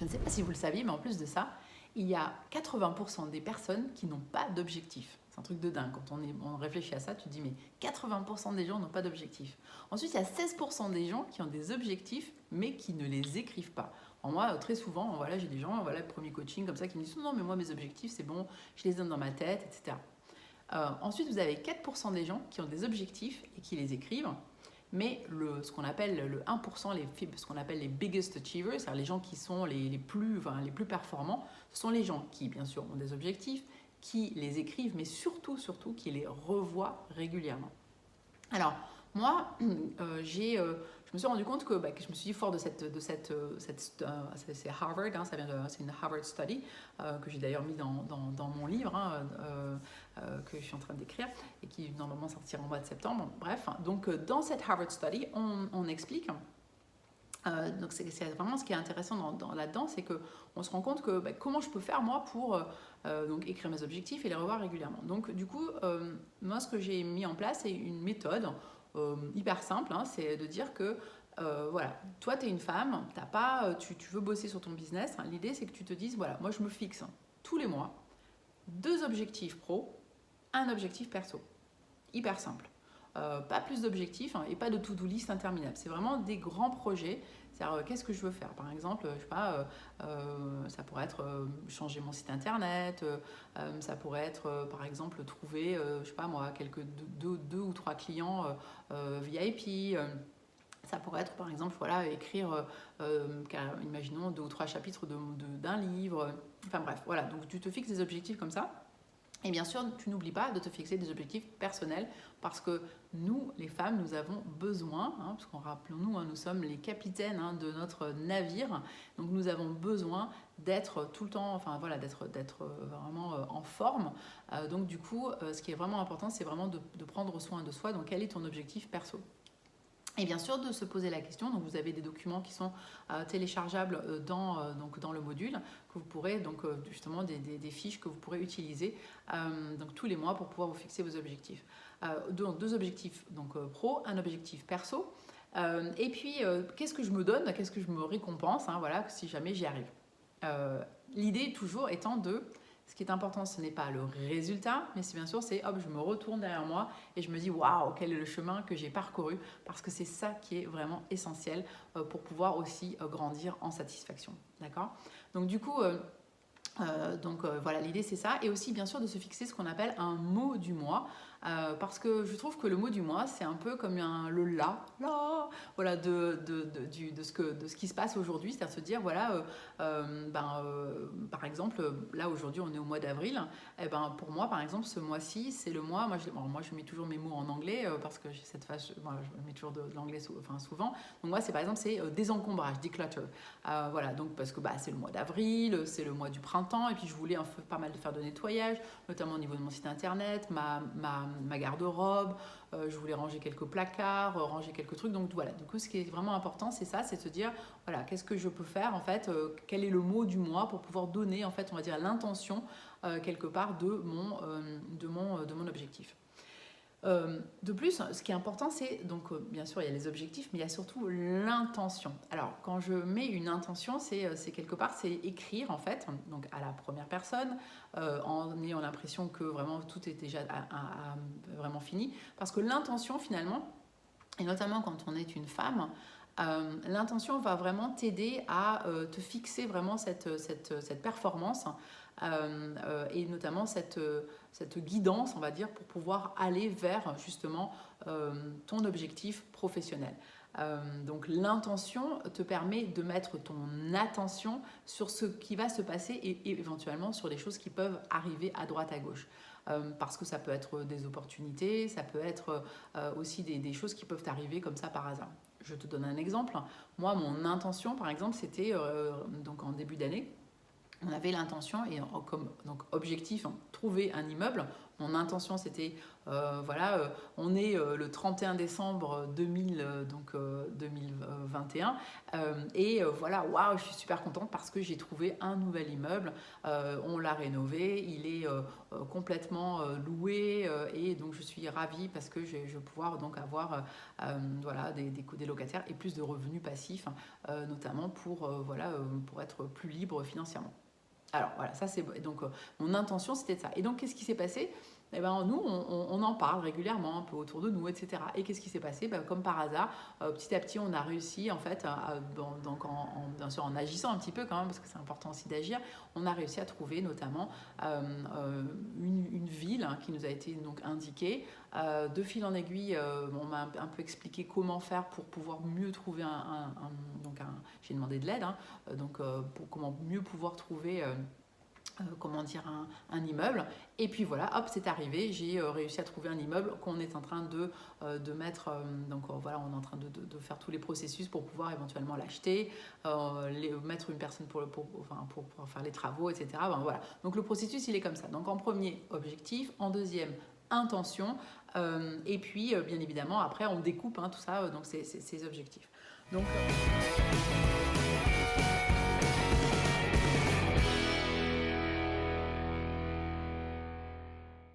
Je ne sais pas si vous le saviez, mais en plus de ça, il y a 80% des personnes qui n'ont pas d'objectif. C'est un truc de dingue. Quand on réfléchit à ça, tu te dis, mais 80% des gens n'ont pas d'objectif. Ensuite, il y a 16% des gens qui ont des objectifs, mais qui ne les écrivent pas. Alors moi, très souvent, voilà, j'ai des gens, voilà, le premier coaching comme ça, qui me disent, non, mais moi, mes objectifs, c'est bon, je les donne dans ma tête, etc. Ensuite, vous avez 4% des gens qui ont des objectifs et qui les écrivent. Mais ce qu'on appelle le 1%, ce qu'on appelle les biggest achievers, c'est-à-dire les gens qui sont les plus performants, ce sont les gens qui, bien sûr, ont des objectifs, qui les écrivent, mais surtout, qui les revoient régulièrement. Alors, moi, je me suis rendu compte que je me suis dit fort c'est Harvard, hein, c'est une Harvard study que j'ai d'ailleurs mis dans mon livre que je suis en train d'écrire et qui normalement sortira en mois de septembre. Bref, donc dans cette Harvard study, on explique. Donc c'est vraiment ce qui est intéressant là-dedans, c'est qu'on se rend compte que comment je peux faire moi pour donc écrire mes objectifs et les revoir régulièrement. Donc du coup, moi ce que j'ai mis en place, c'est une méthode hyper simple, hein, c'est de dire que voilà, toi tu es une femme, tu veux bosser sur ton business, hein, l'idée c'est que tu te dises, voilà, moi je me fixe tous les mois 2 objectifs pro, un objectif perso. Hyper simple. Pas plus d'objectifs et pas de to-do list interminable. C'est vraiment des grands projets. C'est-à-dire, qu'est-ce que je veux faire? Par exemple, je sais pas, ça pourrait être changer mon site internet, ça pourrait être, par exemple, trouver, je sais pas moi, deux ou trois clients VIP. Ça pourrait être, par exemple, voilà, écrire, imaginons, 2 ou 3 chapitres d'un livre. Enfin bref, voilà. Donc, tu te fixes des objectifs comme ça. Et bien sûr, tu n'oublies pas de te fixer des objectifs personnels parce que nous, les femmes, nous avons besoin, parce qu'on rappelons-nous, nous sommes les capitaines de notre navire, donc nous avons besoin d'être tout le temps, enfin voilà, d'être vraiment en forme. Donc du coup, ce qui est vraiment important, c'est vraiment de prendre soin de soi. Donc quel est ton objectif perso ? Et bien sûr, de se poser la question, donc vous avez des documents qui sont téléchargeables dans le module, que vous pourrez, donc justement des fiches que vous pourrez utiliser donc tous les mois pour pouvoir vous fixer vos objectifs. Donc 2 objectifs donc, pro, un objectif perso. Et puis, qu'est-ce que je me donne, qu'est-ce que je me récompense, voilà, si jamais j'y arrive. L'idée toujours étant ce qui est important, ce n'est pas le résultat, mais c'est bien sûr, hop, je me retourne derrière moi et je me dis waouh, quel est le chemin que j'ai parcouru, parce que c'est ça qui est vraiment essentiel pour pouvoir aussi grandir en satisfaction. D'accord ? Donc du coup, voilà, l'idée c'est ça, et aussi bien sûr de se fixer ce qu'on appelle un mot du mois, parce que je trouve que le mot du mois c'est un peu comme le là, voilà, de ce qui se passe aujourd'hui, c'est-à-dire se dire voilà, par exemple là aujourd'hui on est au mois d'avril, et pour moi par exemple ce mois-ci c'est le mois, moi je mets toujours mes mots en anglais parce que j'ai cette phase, je mets toujours de l'anglais souvent, donc moi c'est par exemple c'est désencombrage, declutter, voilà, donc parce que c'est le mois d'avril, c'est le mois du printemps, et puis je voulais pas mal faire de nettoyage, notamment au niveau de mon site internet, ma garde-robe, je voulais ranger quelques placards, ranger quelques trucs, donc voilà. Du coup, ce qui est vraiment important, c'est ça, c'est de se dire, voilà, qu'est-ce que je peux faire en fait, quel est le mot du mois pour pouvoir donner en fait, on va dire l'intention quelque part de mon objectif. De plus, ce qui est important, c'est donc bien sûr il y a les objectifs, mais il y a surtout l'intention. Alors quand je mets une intention, c'est quelque part c'est écrire en fait, donc à la première personne, en ayant l'impression que vraiment tout est déjà vraiment fini, parce que l'intention finalement, et notamment quand on est une femme, l'intention va vraiment t'aider à te fixer vraiment cette performance et notamment cette guidance, on va dire, pour pouvoir aller vers justement ton objectif professionnel. Donc l'intention te permet de mettre ton attention sur ce qui va se passer et éventuellement sur les choses qui peuvent arriver à droite à gauche. Parce que ça peut être des opportunités, ça peut être aussi des choses qui peuvent arriver comme ça par hasard. Je te donne un exemple. Moi, mon intention, par exemple, c'était donc en début d'année, on avait l'intention, et comme donc, objectif, trouver un immeuble. Mon intention, c'était Voilà, on est le 31 décembre 2021 et voilà, waouh, je suis super contente parce que j'ai trouvé un nouvel immeuble, on l'a rénové, il est complètement loué et donc je suis ravie parce que je vais pouvoir donc avoir voilà, des locataires et plus de revenus passifs, notamment pour être plus libre financièrement. Alors voilà, ça c'est donc mon intention c'était de ça. Et donc qu'est-ce qui s'est passé? Eh ben, nous, on en parle régulièrement un peu autour de nous, etc. Et qu'est-ce qui s'est passé? Ben, comme par hasard, petit à petit, on a réussi, en fait, bien sûr en agissant un petit peu quand même, parce que c'est important aussi d'agir, on a réussi à trouver notamment une ville qui nous a été donc indiquée. De fil en aiguille, on m'a un peu expliqué comment faire pour pouvoir mieux trouver j'ai demandé de l'aide, pour comment mieux pouvoir trouver comment dire, un immeuble. Et puis voilà, hop, c'est arrivé, j'ai réussi à trouver un immeuble qu'on est en train de mettre, voilà, on est en train de faire tous les processus pour pouvoir éventuellement l'acheter, mettre une personne pour faire les travaux, etc. Ben, voilà. Donc le processus, il est comme ça. Donc en premier, objectif, en deuxième, intention, et puis bien évidemment, après, on découpe tout ça, donc ces objectifs. Donc,